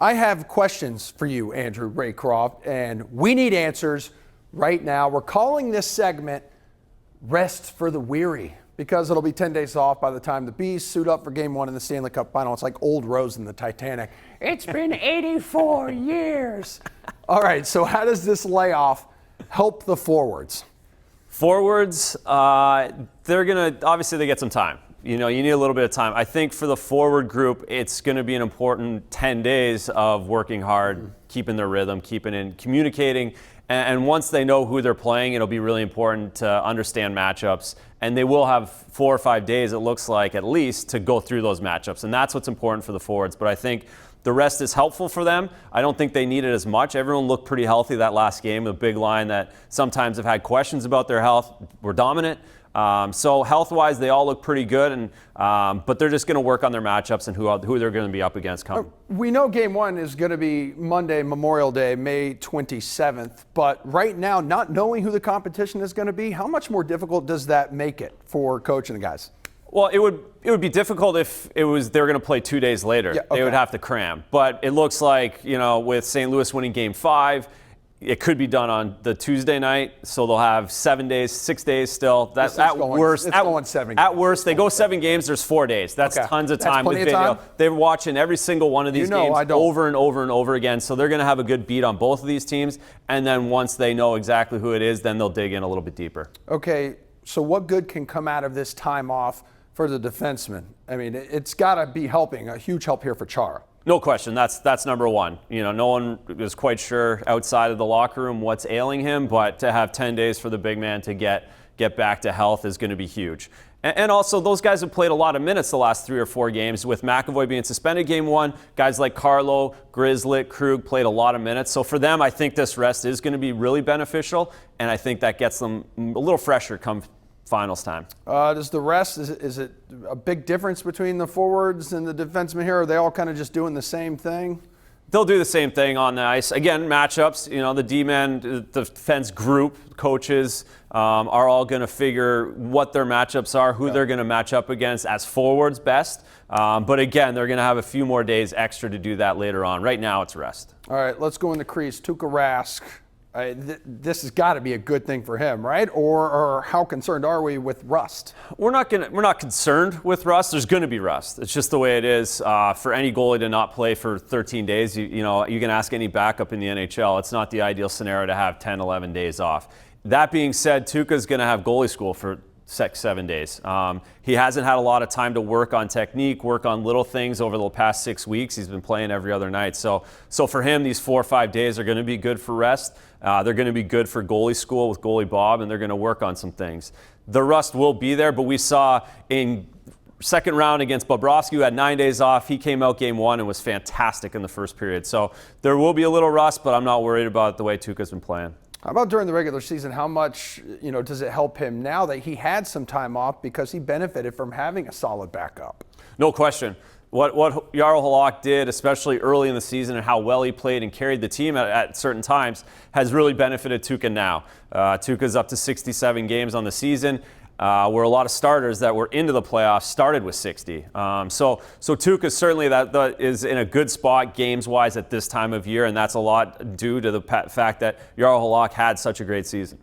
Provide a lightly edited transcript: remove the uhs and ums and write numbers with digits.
I have questions for you, Andrew Raycroft, and we need answers right now. We're calling this segment Rest for the Weary because it'll be 10 days off by the time the Bees suit up for Game 1 in the Stanley Cup Final. It's like old Rose in the Titanic. It's been 84 years. All right, so how does this layoff help the forwards? Forwards, they're going to, obviously they get some time. You need a little bit of time. I think for the forward group, it's going to be an important 10 days of working hard, keeping their rhythm, communicating. And once they know who they're playing, it'll be really important to understand matchups. And they will have 4 or 5 days, it looks like, at least, to go through those matchups. And that's what's important for the forwards. But I think the rest is helpful for them. I don't think they need it as much. Everyone looked pretty healthy that last game. The big line that sometimes have had questions about their health were dominant. So health-wise, they all look pretty good, but they're just going to work on their matchups and who they're going to be up against coming. We know Game 1 is going to be Monday, Memorial Day, May 27th. But right now, not knowing who the competition is going to be, how much more difficult does that make it for coach and the guys? Well, it would be difficult if they were going to play 2 days later. Yeah, okay. They would have to cram. But it looks like, with St. Louis winning Game 5, it could be done on the Tuesday night, so they'll have 7 days, 6 days still. That's at worst. It's going 7 games. At worst, they go 7 games. There's 4 days. That's tons of time with video. They're watching every single one of these games over and over and over again. So they're going to have a good beat on both of these teams. And then once they know exactly who it is, then they'll dig in a little bit deeper. Okay, so what good can come out of this time off for the defenseman? I mean, it's got to be helping. A huge help here for Chara. No question. That's number one. No one is quite sure outside of the locker room what's ailing him, but to have 10 days for the big man to get back to health is going to be huge. And also, those guys have played a lot of minutes the last 3 or 4 games, with McAvoy being suspended Game 1. Guys like Carlo, Grizzlick, Krug played a lot of minutes. So for them, I think this rest is going to be really beneficial, and I think that gets them a little fresher come finals time. Does the rest, is it a big difference between the forwards and the defensemen here? Are they all kind of just doing the same thing? They'll do the same thing on the ice. Again, matchups, the D-men, the defense group, coaches are all going to figure what their matchups are, who they're going to match up against as forwards best. But again, they're going to have a few more days extra to do that later on. Right now, it's rest. All right, let's go in the crease. Tuukka Rask. This has got to be a good thing for him, right? Or how concerned are we with rust? We're not concerned with rust. There's going to be rust. It's just the way it is. For any goalie to not play for 13 days, you can ask any backup in the NHL. It's not the ideal scenario to have 10, 11 days off. That being said, Tuukka's going to have goalie school for 7 days. He hasn't had a lot of time to work on technique, work on little things over the past 6 weeks. He's been playing every other night. So for him, these 4 or 5 days are going to be good for rest. They're going to be good for goalie school with goalie Bob, and they're going to work on some things. The rust will be there, but we saw in second round against Bobrovsky, who had 9 days off. He came out Game 1 and was fantastic in the first period. So there will be a little rust, but I'm not worried about the way Tuukka's been playing. How about during the regular season? How much, does it help him now that he had some time off because he benefited from having a solid backup? No question. What Jarl Halak did, especially early in the season, and how well he played and carried the team at certain times, has really benefited Tuukka now. Tuukka's up to 67 games on the season, where a lot of starters that were into the playoffs started with 60. So Tuukka certainly that is in a good spot games-wise at this time of year, and that's a lot due to the fact that Jarl Halak had such a great season.